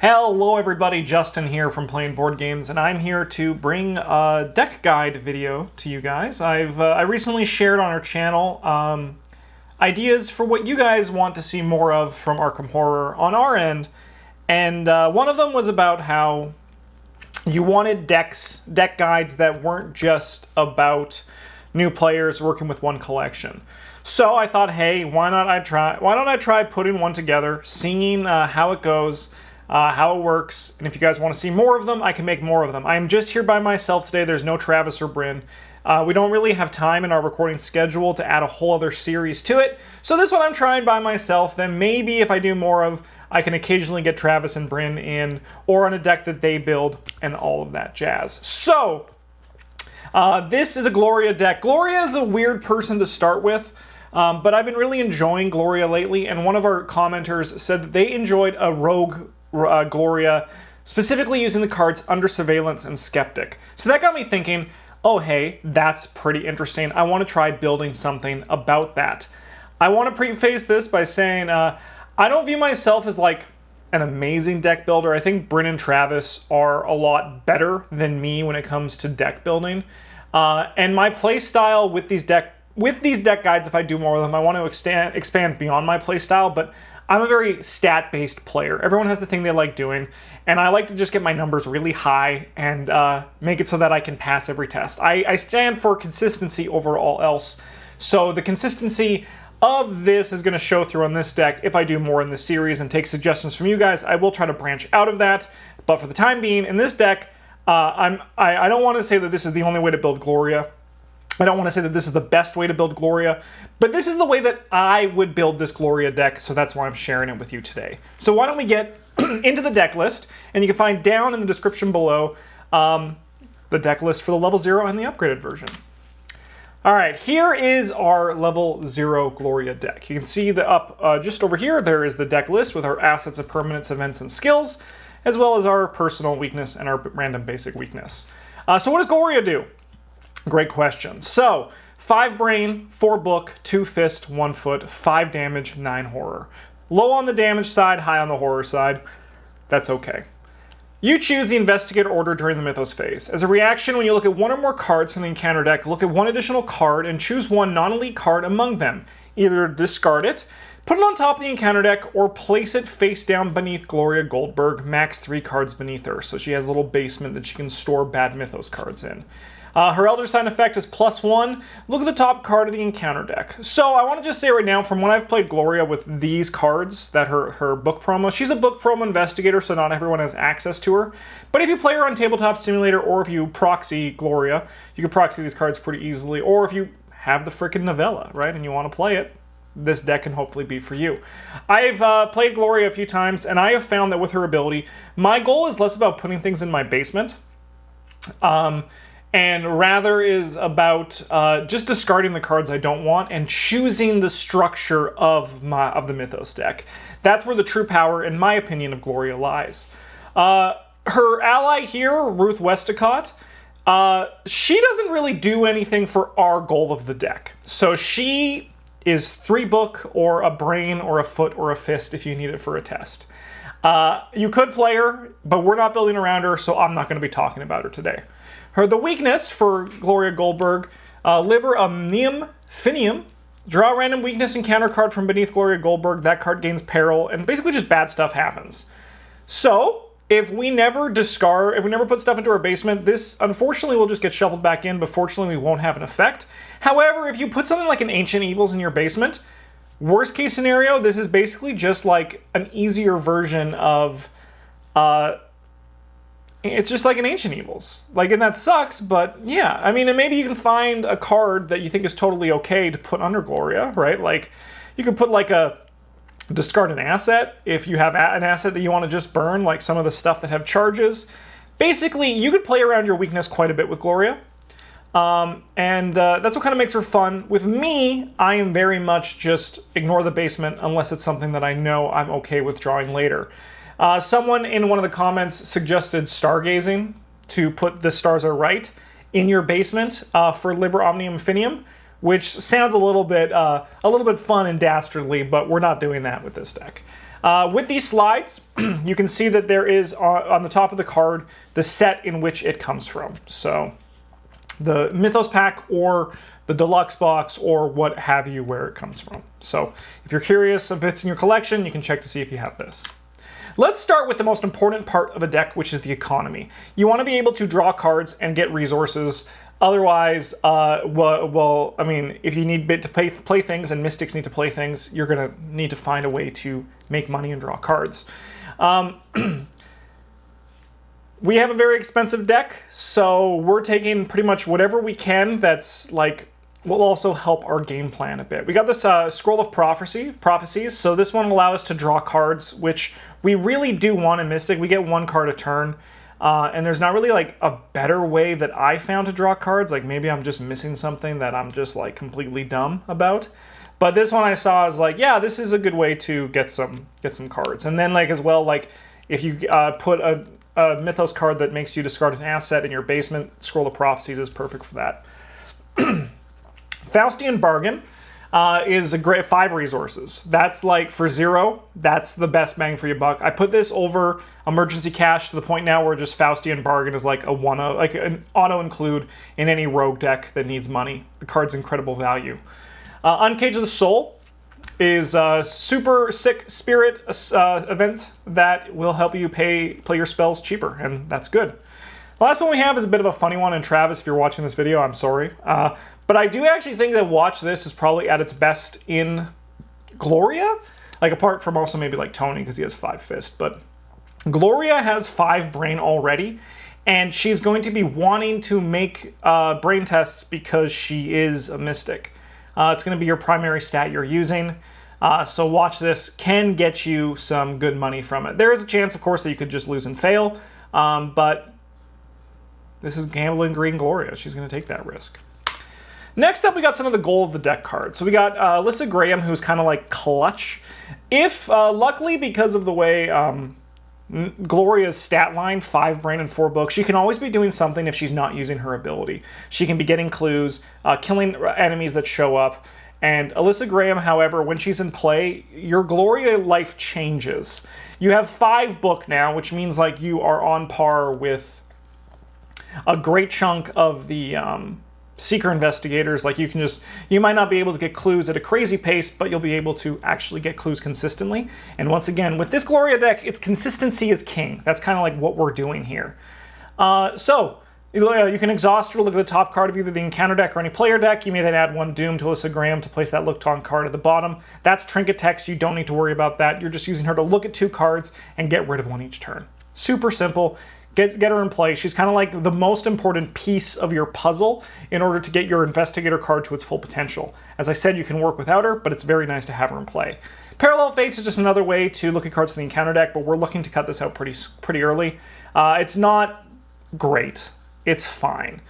Hello everybody, Justin here from Playing Board Games, and I'm here to bring a deck guide video to you guys. I recently shared on our channel ideas for what you guys want to see more of from Arkham Horror on our end, and one of them was about how you wanted deck guides that weren't just about new players working with one collection. So I thought, hey, why don't I try putting one together, seeing how it goes, how it works, and if you guys want to see more of them, I can make more of them. I'm just here by myself today. There's no Travis or Bryn. We don't really have time in our recording schedule to add a whole other series to it. So this one I'm trying by myself. Then maybe if I do more of, I can occasionally get Travis and Bryn in, or on a deck that they build, and all of that jazz. So this is a Gloria deck. Gloria is a weird person to start with. But I've been really enjoying Gloria lately, and one of our commenters said that they enjoyed a rogue Gloria, specifically using the cards Under Surveillance and Skeptic. So that got me thinking, oh hey, that's pretty interesting. I want to try building something about that. I want to preface this by saying I don't view myself as like an amazing deck builder. I think Bryn and Travis are a lot better than me when it comes to deck building. And my play style with these deck guides, if I do more of them, I want to expand beyond my playstyle, but I'm a very stat-based player. Everyone has the thing they like doing, and I like to just get my numbers really high and make it so that I can pass every test. I stand for consistency over all else, so the consistency of this is going to show through on this deck. If I do more in this series and take suggestions from you guys, I will try to branch out of that, but for the time being, in this deck, I don't want to say that this is the only way to build Gloria. I don't want to say that this is the best way to build Gloria, but this is the way that I would build this Gloria deck, so that's why I'm sharing it with you today. So why don't we get into the deck list, and you can find down in the description below the deck list for the level 0 and the upgraded version. All right, here is our level 0 Gloria deck. You can see just over here, there is the deck list with our assets of permanents, events, and skills, as well as our personal weakness and our random basic weakness. So what does Gloria do? Great question. So, 5 brain, 4 book, 2 fist, 1 foot, 5 damage, 9 horror. Low on the damage side, high on the horror side. That's okay. You choose the Investigator order during the Mythos phase. As a reaction, when you look at one or more cards from the encounter deck, look at one additional card and choose one non-elite card among them. Either discard it, put it on top of the encounter deck, or place it face down beneath Gloria Goldberg, max 3 cards beneath her, so she has a little basement that she can store bad Mythos cards in. Her Elder Sign effect is +1. Look at the top card of the encounter deck. So I want to just say right now, from when I've played Gloria with these cards, that her book promo, she's a book promo investigator, so not everyone has access to her. But if you play her on Tabletop Simulator, or if you proxy Gloria, you can proxy these cards pretty easily. Or if you have the frickin' novella, right, and you want to play it, this deck can hopefully be for you. I've played Gloria a few times, and I have found that with her ability, my goal is less about putting things in my basement, and rather is about just discarding the cards I don't want and choosing the structure of the Mythos deck. That's where the true power, in my opinion, of Gloria lies. Her ally here, Ruth Westacott, she doesn't really do anything for our goal of the deck. So she is 3 book, or a brain, or a foot, or a fist if you need it for a test. You could play her, but we're not building around her, so I'm not going to be talking about her today. The weakness for Gloria Goldberg, Liber Omnium Finium. Draw a random weakness encounter card from beneath Gloria Goldberg. That card gains peril, and basically just bad stuff happens. So, if we never put stuff into our basement, this unfortunately will just get shuffled back in, but fortunately we won't have an effect. However, if you put something like an Ancient Evils in your basement, worst case scenario, this is basically just like an easier version of it's just like an Ancient Evils. Like, and that sucks, but yeah. I mean, and maybe you can find a card that you think is totally okay to put under Gloria, right? Like, you could put like discard an asset if you have an asset that you want to just burn, like some of the stuff that have charges. Basically, you could play around your weakness quite a bit with Gloria. That's what kind of makes her fun. With me, I am very much just ignore the basement unless it's something that I know I'm okay with drawing later. Someone in one of the comments suggested stargazing, to put the stars are right in your basement for Liber Omnium Finium, which sounds a little bit fun and dastardly, but we're not doing that with this deck. With these slides, you can see that there is on the top of the card the set in which it comes from. So the Mythos pack or the deluxe box or what have you where it comes from. So if you're curious if it's in your collection, you can check to see if you have this. Let's start with the most important part of a deck, which is the economy. You want to be able to draw cards and get resources. Otherwise, well, I mean, if you need to play things and Mystics need to play things, you're going to need to find a way to make money and draw cards. We have a very expensive deck, so we're taking pretty much whatever we can that's like will also help our game plan a bit. We got this Scroll of Prophecies, so this one will allow us to draw cards, which we really do want in Mystic. We get one card a turn, and there's not really like a better way that I found to draw cards. Like maybe I'm just missing something that I'm just like completely dumb about. But this one I saw is like, yeah, this is a good way to get some cards. And then like as well, like if you put a Mythos card that makes you discard an asset in your basement, Scroll of Prophecies is perfect for that. Faustian Bargain is a great 5 resources. That's like for 0, that's the best bang for your buck. I put this over Emergency Cash to the point now where just Faustian Bargain is like like an auto include in any rogue deck that needs money. The card's incredible value. Uncage of the Soul is a super sick spirit event that will help you play your spells cheaper, and that's good. The last one we have is a bit of a funny one, and Travis, if you're watching this video, I'm sorry. But I do actually think that Watch This is probably at its best in Gloria. Like, apart from also maybe like Tony, because he has 5 Fist. But Gloria has 5 Brain already, and she's going to be wanting to make Brain tests because she is a Mystic. It's going to be your primary stat you're using. So Watch This can get you some good money from it. There is a chance, of course, that you could just lose and fail, but this is Gambling Green Gloria. She's going to take that risk. Next up, we got some of the goal of the deck cards. So we got Alyssa Graham, who's kind of like clutch. If, luckily, because of the way Gloria's stat line, 5 Brain and 4 Book, she can always be doing something if she's not using her ability. She can be getting clues, killing enemies that show up. And Alyssa Graham, however, when she's in play, your Gloria life changes. You have 5 Book now, which means like you are on par with a great chunk of the Seeker Investigators. Like you might not be able to get clues at a crazy pace, but you'll be able to actually get clues consistently. And once again, with this Gloria deck, its consistency is king. That's kind of like what we're doing here. So you can exhaust or look at the top card of either the encounter deck or any player deck. You may then add 1 Doom to Alyssa Graham to place that looked on card at the bottom. That's trinket text. You don't need to worry about that. You're just using her to look at 2 cards and get rid of 1 each turn. Super simple. Get her in play. She's kind of like the most important piece of your puzzle in order to get your Investigator card to its full potential. As I said, you can work without her, but it's very nice to have her in play. Parallel Fates is just another way to look at cards in the encounter deck, but we're looking to cut this out pretty early. It's not great. It's fine.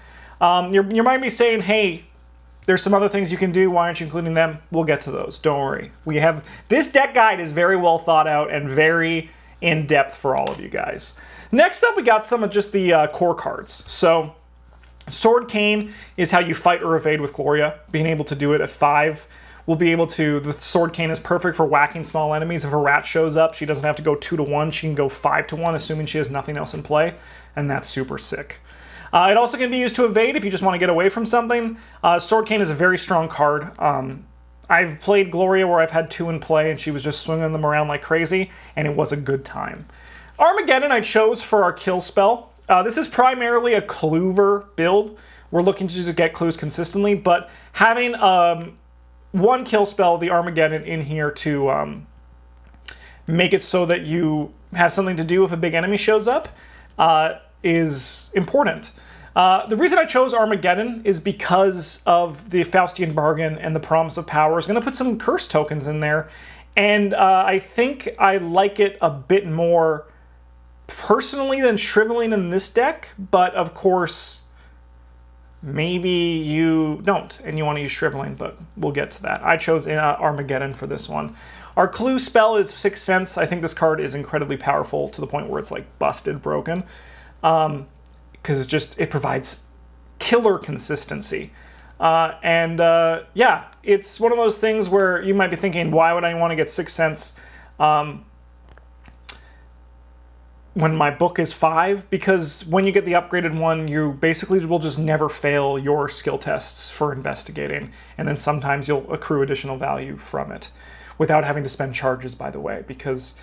You might be saying, hey, there's some other things you can do. Why aren't you including them? We'll get to those. Don't worry. This deck guide is very well thought out and very in-depth for all of you guys. Next up, we got some of just the core cards. So Sword Cane is how you fight or evade with Gloria. Being able to do it at 5. We'll be able to, the Sword Cane is perfect for whacking small enemies. If a rat shows up, she doesn't have to go 2-1. She can go 5-1, assuming she has nothing else in play. And that's super sick. It also can be used to evade if you just want to get away from something. Sword Cane is a very strong card. I've played Gloria where I've had 2 in play and she was just swinging them around like crazy, and it was a good time. Armageddon I chose for our kill spell. This is primarily a Clover build. We're looking to just get clues consistently, but having 1 kill spell, the Armageddon, in here to make it so that you have something to do if a big enemy shows up is important. The reason I chose Armageddon is because of the Faustian Bargain and the Promise of Power. Is going to put some curse tokens in there, and I think I like it a bit more personally than Shriveling in this deck, but of course maybe you don't and you want to use Shriveling, but we'll get to that. I chose Armageddon for this one. Our clue spell is 6 Sense. I think this card is incredibly powerful to the point where it's like busted broken, because it provides killer consistency. Yeah, it's one of those things where you might be thinking, why would I want to get 6 Sense? when my book is 5, because when you get the upgraded one, you basically will just never fail your skill tests for investigating, and then sometimes you'll accrue additional value from it without having to spend charges, by the way, because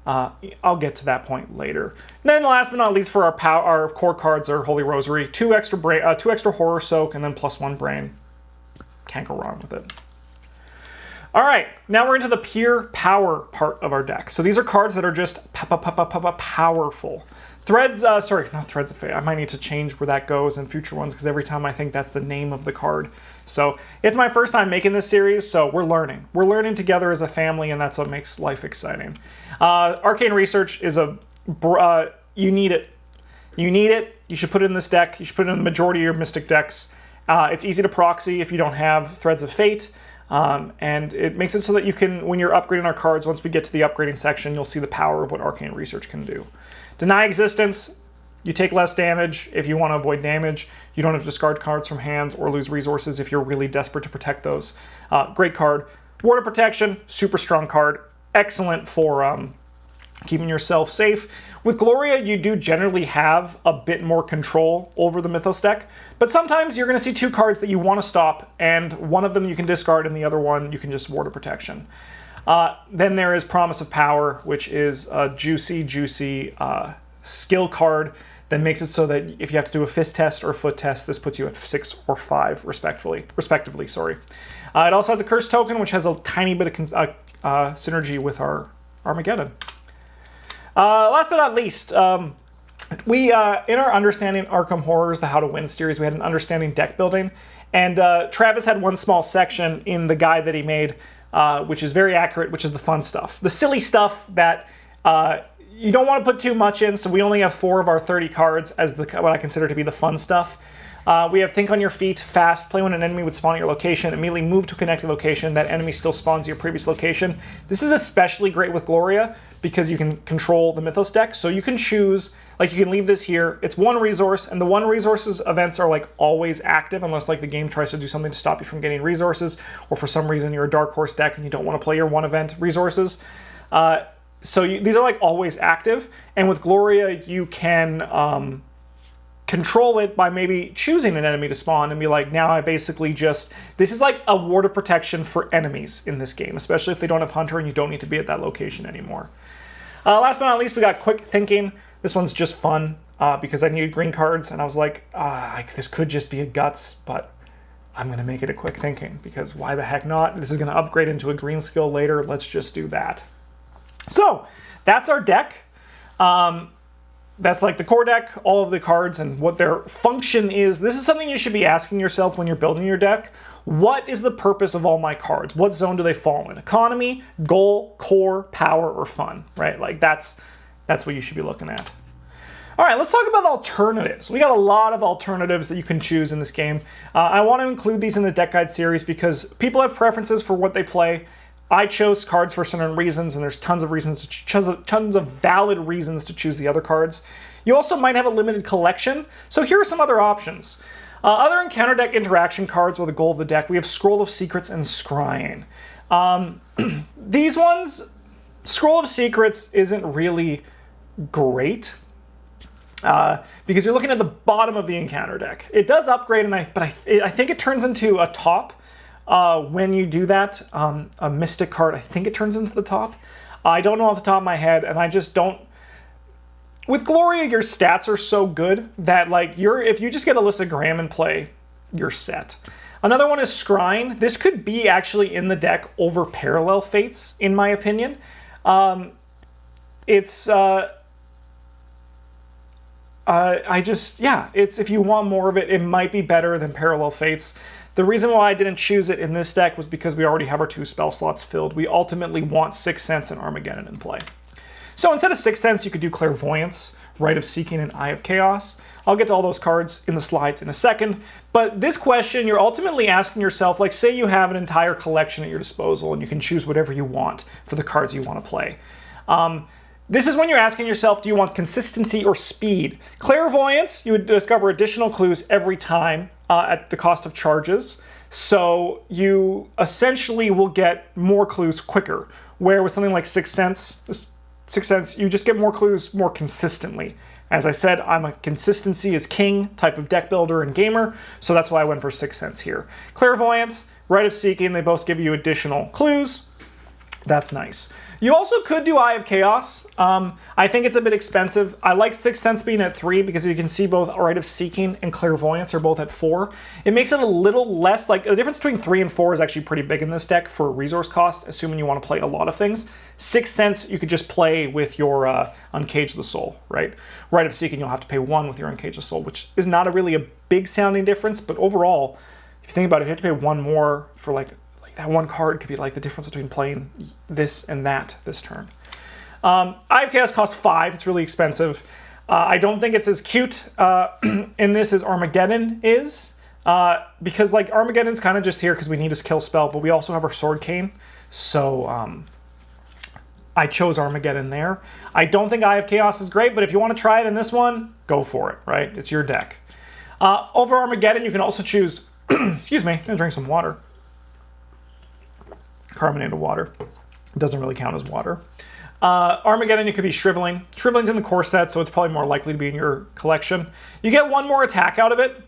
I'll get to that point later. And then last but not least, for our core cards are Holy Rosary, 2 extra Horror Soak, and then +1 Brain. Can't go wrong with it. All right, now we're into the pure power part of our deck. So these are cards that are just powerful. Sorry, not Threads of Fate. I might need to change where that goes in future ones, because every time I think that's the name of the card. So it's my first time making this series, so we're learning. We're learning together as a family, and that's what makes life exciting. Arcane Research is you need it. You need it. You should put it in this deck. You should put it in the majority of your Mystic decks. It's easy to proxy if you don't have Threads of Fate. And it makes it so that you can, when you're upgrading our cards, once we get to the upgrading section, you'll see the power of what Arcane Research can do. Deny Existence, you take less damage if you want to avoid damage. You don't have to discard cards from hands or lose resources if you're really desperate to protect those. Great card. Ward of Protection, super strong card. Excellent for keeping yourself safe. With Gloria, you do generally have a bit more control over the Mythos deck, but sometimes you're going to see 2 cards that you want to stop, and one of them you can discard, and the other one you can just Ward of Protection. Then there is Promise of Power, which is a juicy skill card that makes it so that if you have to do a fist test or a foot test, this puts you at 6 or 5, respectively. It also has a Curse Token, which has a tiny bit of synergy with our Armageddon. Last but not least, we in our Understanding Arkham Horrors, the How to Win series, we had an Understanding deck building, and Travis had one small section in the guide that he made, which is very accurate, which is the fun stuff. The silly stuff that you don't want to put too much in, so we only have 4 of our 30 cards as what I consider to be the fun stuff. We have Think on Your Feet, Fast, play when an enemy would spawn at your location, immediately move to a connected location, that enemy still spawns your previous location. This is especially great with Gloria, because you can control the Mythos deck, so you can choose, like you can leave this here, it's 1 resource, and the 1 resources events are like always active, unless like the game tries to do something to stop you from getting resources, or for some reason you're a Dark Horse deck and you don't want to play your 1 event resources. These are like always active, and with Gloria you can control it by maybe choosing an enemy to spawn and be like, now I basically this is like a Ward of Protection for enemies in this game, especially if they don't have Hunter and you don't need to be at that location anymore. Last but not least, we got Quick Thinking. This one's just fun because I needed green cards, and I was like, this could just be a Guts, but I'm going to make it a Quick Thinking, because why the heck not? This is going to upgrade into a green skill later. Let's just do that. So that's our deck. That's like the core deck, all of the cards and what their function is. This is something you should be asking yourself when you're building your deck. What is the purpose of all my cards? What zone do they fall in? Economy, goal, core, power, or fun, right? Like that's what you should be looking at. All right, let's talk about alternatives. We got a lot of alternatives that you can choose in this game. I want to include these in the deck guide series because people have preferences for what they play. I chose cards for certain reasons, and there's tons of reasons, tons of valid reasons to choose the other cards. You also might have a limited collection, so here are some other options. Other encounter deck interaction cards with the goal of the deck, we have Scroll of Secrets and Scrying. These ones, Scroll of Secrets isn't really great because you're looking at the bottom of the encounter deck. It does upgrade, but I think it turns into a top. When you do that, a Mystic card, I think it turns into the top. I don't know off the top of my head, and I just don't. With Gloria, your stats are so good that like if you just get Alyssa Graham and play, you're set. Another one is Scrying. This could be actually in the deck over Parallel Fates, in my opinion. It's if you want more of it, it might be better than Parallel Fates. The reason why I didn't choose it in this deck was because we already have our 2 spell slots filled. We ultimately want Sixth Sense and Armageddon in play. So instead of Sixth Sense, you could do Clairvoyance, Rite of Seeking, and Eye of Chaos. I'll get to all those cards in the slides in a second. But this question, you're ultimately asking yourself, like say you have an entire collection at your disposal and you can choose whatever you want for the cards you want to play. This is when you're asking yourself, do you want consistency or speed? Clairvoyance, you would discover additional clues every time at the cost of charges. So you essentially will get more clues quicker. Where with something like Sixth Sense, 6 cents, you just get more clues more consistently. As I said, I'm a consistency is king type of deck builder and gamer, so that's why I went for 6 cents here. Clairvoyance, Rite of Seeking, they both give you additional clues. That's nice. You also could do Eye of Chaos. I think it's a bit expensive. I like 6 cents being at 3 because you can see both Rite of Seeking and Clairvoyance are both at 4. It makes it a little less, like the difference between 3 and 4 is actually pretty big in this deck for resource cost, assuming you want to play a lot of things. 6 cents, you could just play with your Uncage the Soul, right? Rite of Seeking, you'll have to pay 1 with your Uncage the Soul, which is not really a big sounding difference, but overall, if you think about it, you have to pay 1 more for like that 1 card could be like the difference between playing this and that this turn. Eye of Chaos costs 5. It's really expensive. I don't think it's as cute in this as Armageddon is, because like Armageddon's kind of just here because we need his kill spell, but we also have our Sword Cane. So I chose Armageddon there. I don't think Eye of Chaos is great, but if you want to try it in this one, go for it, right? It's your deck. Over Armageddon, you can also choose, excuse me, I'm gonna drink some water. Carbonated water. It doesn't really count as water. Armageddon, you could be Shriveling. Shriveling's in the core set, so it's probably more likely to be in your collection. You get 1 more attack out of it.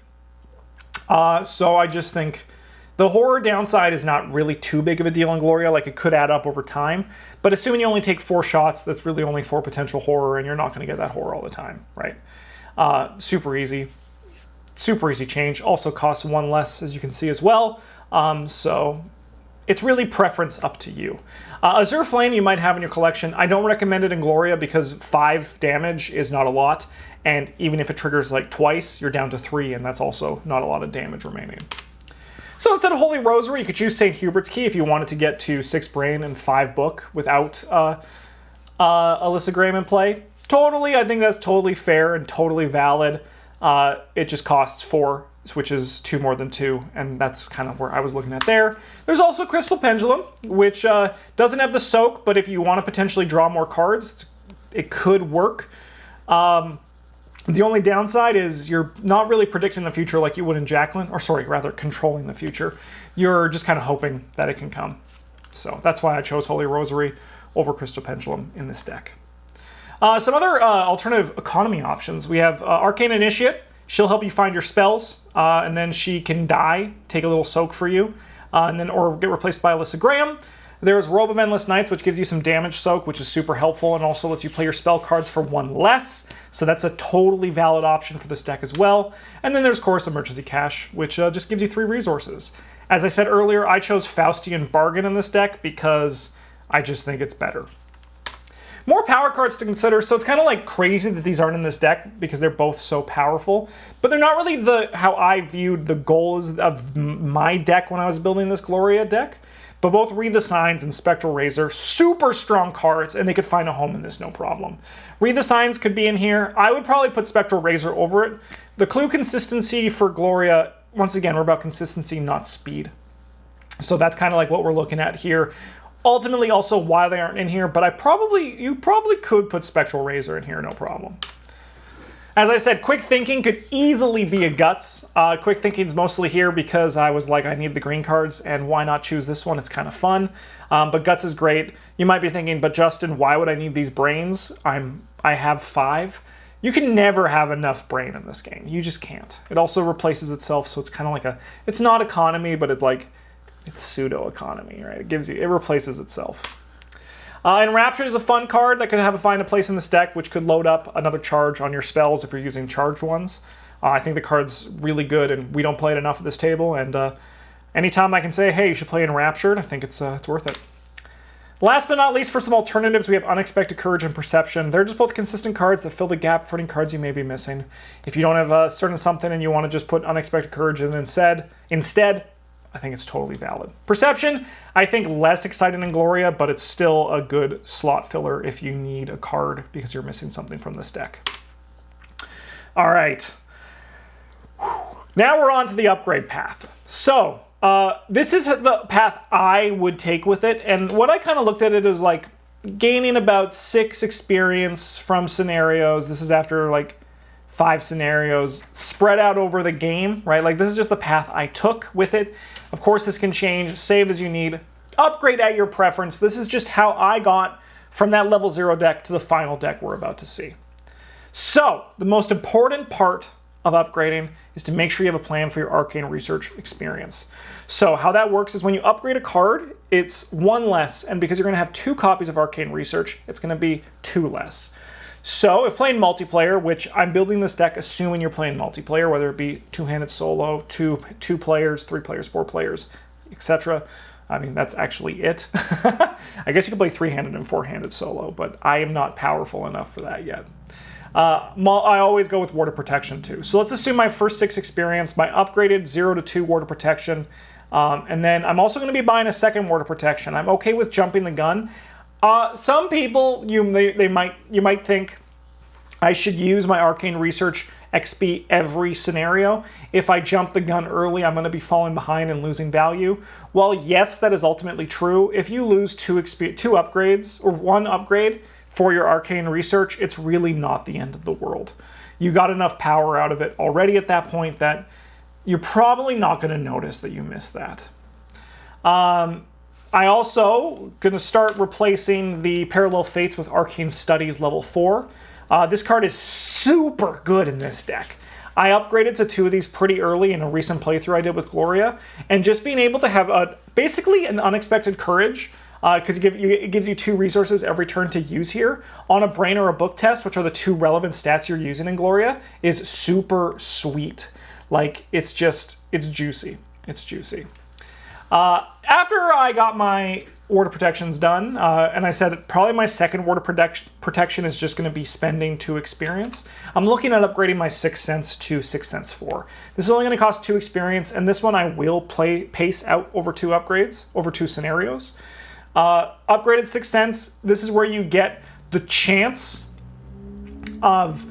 So I just think the horror downside is not really too big of a deal in Gloria. Like, it could add up over time. But assuming you only take 4 shots, that's really only 4 potential horror, and you're not going to get that horror all the time, right? Super easy. Super easy change. Also costs 1 less, as you can see as well. So it's really preference up to you. Azure Flame you might have in your collection. I don't recommend it in Gloria because 5 damage is not a lot. And even if it triggers like twice, you're down to 3, and that's also not a lot of damage remaining. So instead of Holy Rosary, you could choose St. Hubert's Key if you wanted to get to 6 brain and 5 book without Alyssa Graham in play. Totally, I think that's totally fair and totally valid. It just costs 4, which is 2 more than 2, and that's kind of where I was looking at there. There's also Crystal Pendulum, which doesn't have the soak, but if you want to potentially draw more cards, it could work. The only downside is you're not really predicting the future like you would in Jacqueline, or sorry, rather controlling the future. You're just kind of hoping that it can come. So that's why I chose Holy Rosary over Crystal Pendulum in this deck. Some other alternative economy options. We have Arcane Initiate. She'll help you find your spells, and then she can die, take a little soak for you, and then or get replaced by Alyssa Graham. There's Robe of Endless Nights, which gives you some damage soak, which is super helpful, and also lets you play your spell cards for 1 less. So that's a totally valid option for this deck as well. And then there's, of course, Emergency Cash, which just gives you 3 resources. As I said earlier, I chose Faustian Bargain in this deck because I just think it's better. More power cards to consider, so it's kind of like crazy that these aren't in this deck because they're both so powerful, but they're not really how I viewed the goals of my deck when I was building this Gloria deck. But both Read the Signs and Spectral Razor, super strong cards, and they could find a home in this no problem. Read the Signs could be in here. I would probably put Spectral Razor over it. The clue consistency for Gloria, once again, we're about consistency, not speed. So that's kind of like what we're looking at here. Ultimately, also why they aren't in here, but you probably could put Spectral Razor in here, no problem. As I said, Quick Thinking could easily be a Guts. Quick Thinking's mostly here because I was like, I need the green cards, and why not choose this one? It's kind of fun. But Guts is great. You might be thinking, but Justin, why would I need these brains? I have 5. You can never have enough brain in this game. You just can't. It also replaces itself, so it's kind of like it's not economy, but it's pseudo economy, right? It replaces itself. Enraptured is a fun card that could find a place in this deck, which could load up another charge on your spells if you're using charged ones. I think the card's really good, and we don't play it enough at this table. And anytime I can say, hey, you should play Enraptured, I think it's worth it. Last but not least, for some alternatives, we have Unexpected Courage and Perception. They're just both consistent cards that fill the gap for any cards you may be missing. If you don't have a certain something and you want to just put Unexpected Courage in instead, I think it's totally valid. Perception, I think less exciting than Gloria, but it's still a good slot filler if you need a card because you're missing something from this deck. All right. Now we're on to the upgrade path. So this is the path I would take with it. And what I kind of looked at it as like gaining about 6 experience from scenarios. This is after like 5 scenarios spread out over the game, right? Like this is just the path I took with it. Of course, this can change. Save as you need. Upgrade at your preference. This is just how I got from that level 0 deck to the final deck we're about to see. So, the most important part of upgrading is to make sure you have a plan for your arcane research experience. So how that works is when you upgrade a card, it's 1 less, and because you're going to have 2 copies of arcane research, it's going to be 2 less. So if playing multiplayer, which I'm building this deck assuming you're playing multiplayer, whether it be 2-handed solo, two players, 3 players, 4 players, etc. I mean, that's actually it. I guess you can play 3-handed and 4-handed solo, but I am not powerful enough for that yet. I always go with Ward of Protection too. So let's assume my first 6 experience, my upgraded 0 to 2 Ward of Protection, and then I'm also going to be buying a second Ward of Protection. I'm okay with jumping the gun. Some people, you might think I should use my Arcane Research XP every scenario. If I jump the gun early, I'm going to be falling behind and losing value. Well, yes, that is ultimately true. If you lose 2 upgrades, or 1 upgrade, for your arcane research, it's really not the end of the world. You got enough power out of it already at that point that you're probably not going to notice that you missed that. I also going to start replacing the Parallel Fates with Arcane Studies level 4. This card is super good in this deck. I upgraded to 2 of these pretty early in a recent playthrough I did with Gloria, and just being able to have basically an unexpected courage, because it gives you 2 resources every turn to use here, on a brain or a book test, which are the 2 relevant stats you're using in Gloria, is super sweet. Like, it's juicy. It's juicy. After I got my Ward of Protections done, and I said probably my second Ward of Protection is just going to be spending 2 experience, I'm looking at upgrading my 6th Sense to 6th Sense 4. This is only going to cost 2 experience, and this one I will pace out over 2 upgrades, over 2 scenarios. Upgraded 6th Sense, this is where you get the chance of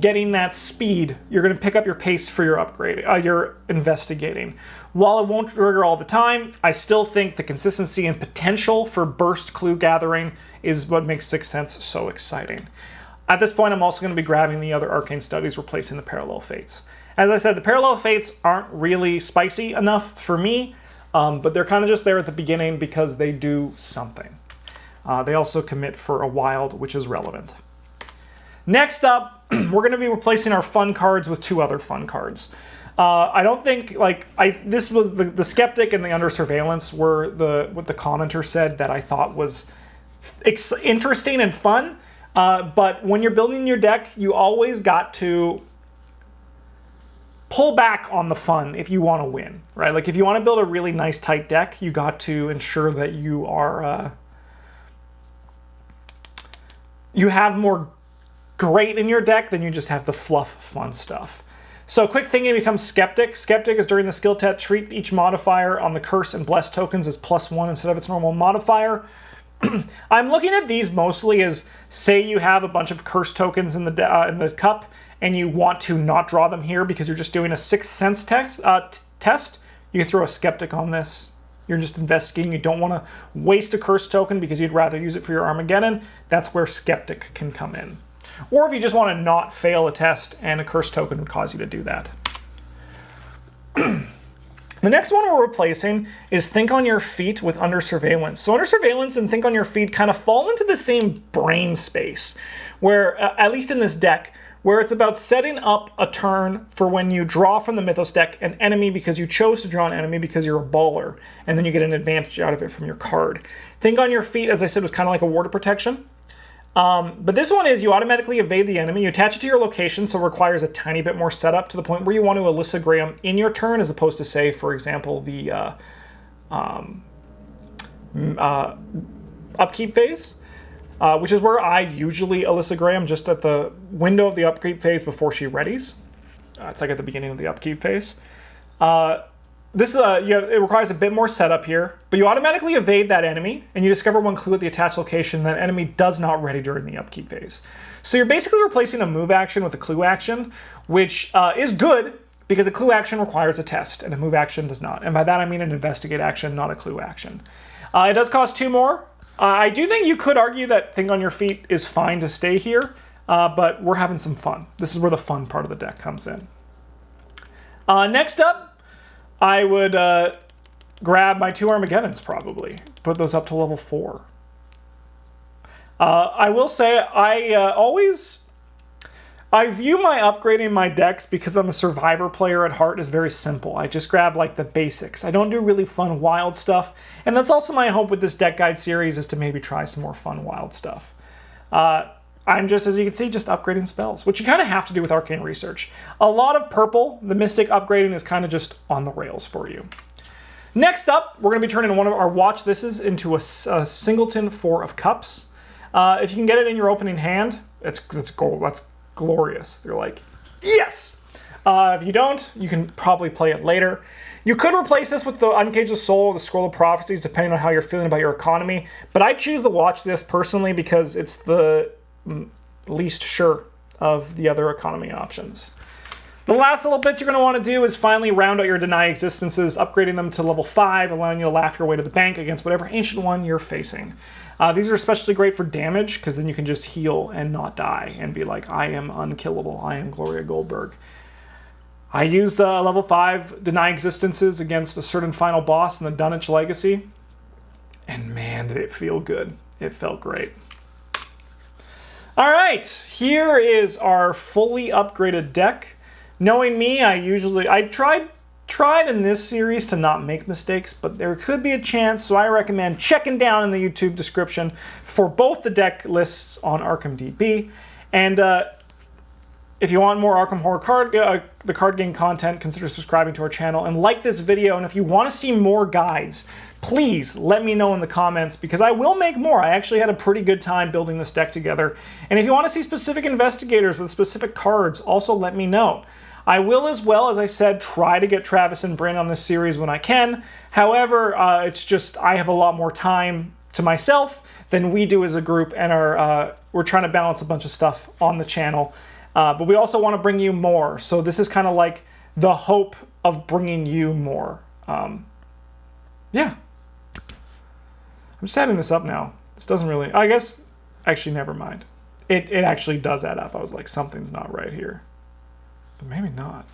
getting that speed. You're going to pick up your pace for your upgrade, your investigating. While it won't trigger all the time, I still think the consistency and potential for burst clue gathering is what makes 6th Sense so exciting. At this point, I'm also going to be grabbing the other Arcane Studies, replacing the Parallel Fates. As I said, the Parallel Fates aren't really spicy enough for me, but they're kind of just there at the beginning because they do something. They also commit for a wild, which is relevant. Next up, we're going to be replacing our fun cards with 2 other fun cards. I don't think, this was the Skeptic and the Under Surveillance were what the commenter said that I thought was interesting and fun. But when you're building your deck, you always got to pull back on the fun if you want to win, right? Like, if you want to build a really nice tight deck, you got to ensure that you are you have more great in your deck than you just have the fluff fun stuff. So quick thinking becomes Skeptic. Skeptic is during the skill test, treat each modifier on the Curse and Bless tokens as +1 instead of its normal modifier. I'm looking at these mostly as, say you have a bunch of Curse tokens in the cup, and you want to not draw them here because you're just doing a 6th Sense test, you can throw a Skeptic on this. You're just investigating. You don't want to waste a Curse token because you'd rather use it for your Armageddon. That's where Skeptic can come in. Or if you just want to not fail a test, and a Curse token would cause you to do that. The next one we're replacing is Think on Your Feet with Under Surveillance. So Under Surveillance and Think on Your Feet kind of fall into the same brain space, where, at least in this deck, where it's about setting up a turn for when you draw from the Mythos deck an enemy because you chose to draw an enemy because you're a baller, and then you get an advantage out of it from your card. Think on Your Feet, as I said, was kind of like a Ward of Protection. But this one is you automatically evade the enemy, you attach it to your location, so it requires a tiny bit more setup to the point where you want to Elissagram in your turn, as opposed to, say, for example, the upkeep phase, which is where I usually Elissagram, just at the window of the upkeep phase before she readies. It's like at the beginning of the upkeep phase. It requires a bit more setup here, but you automatically evade that enemy, and you discover 1 clue at the attached location that enemy does not ready during the upkeep phase. So you're basically replacing a move action with a clue action, which is good because a clue action requires a test, and a move action does not. And by that I mean an investigate action, not a clue action. It does cost 2 more. I do think you could argue that Think on Your Feet is fine to stay here, but we're having some fun. This is where the fun part of the deck comes in. Next up, I would grab my 2 Armageddons, probably. Put those up to level 4. I will say I view my upgrading my decks, because I'm a survivor player at heart, as very simple. I just grab like the basics. I don't do really fun wild stuff, and that's also my hope with this deck guide series, is to maybe try some more fun wild stuff. I'm just, as you can see, just upgrading spells, which you kind of have to do with Arcane Research. A lot of purple, the Mystic upgrading is kind of just on the rails for you. Next up, we're going to be turning one of our Watch Thises into a Singleton Four of Cups. If you can get it in your opening hand, it's gold. That's glorious. You're like, yes! If you don't, you can probably play it later. You could replace this with the Uncaged Soul or the Scroll of Prophecies, depending on how you're feeling about your economy. But I choose to watch this personally because it's the least sure of the other economy options. The last little bits you're going to want to do is finally round out your Deny Existences, upgrading them to level 5, allowing you to laugh your way to the bank against whatever ancient one you're facing. These are especially great for damage, because then you can just heal and not die and be like, I am unkillable. I am Gloria Goldberg. I used level 5 Deny Existences against a certain final boss in the Dunwich Legacy, and man, did it feel good. It felt great. All right, here is our fully upgraded deck. Knowing me, I tried in this series to not make mistakes, but there could be a chance, so I recommend checking down in the YouTube description for both the deck lists on Arkham DB. And if you want more Arkham Horror the card game content, consider subscribing to our channel and like this video. And if you want to see more guides, please let me know in the comments, because I will make more. I actually had a pretty good time building this deck together. And if you want to see specific investigators with specific cards, also let me know. I will, as well, as I said, try to get Travis and Bryn on this series when I can. However, it's just I have a lot more time to myself than we do as a group, and we're trying to balance a bunch of stuff on the channel. But we also want to bring you more. So this is kind of like the hope of bringing you more. Yeah. I'm just adding this up now. This doesn't really... I guess... Actually, never mind. It actually does add up. I was like, something's not right here. But maybe not.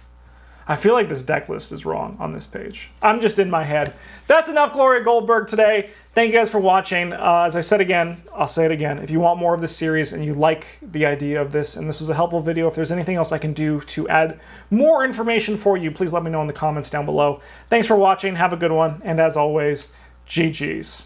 I feel like this deck list is wrong on this page. I'm just in my head. That's enough Gloria Goldberg today. Thank you guys for watching. As I said again, I'll say it again. If you want more of this series and you like the idea of this, and this was a helpful video, if there's anything else I can do to add more information for you, please let me know in the comments down below. Thanks for watching. Have a good one. And as always, GG's.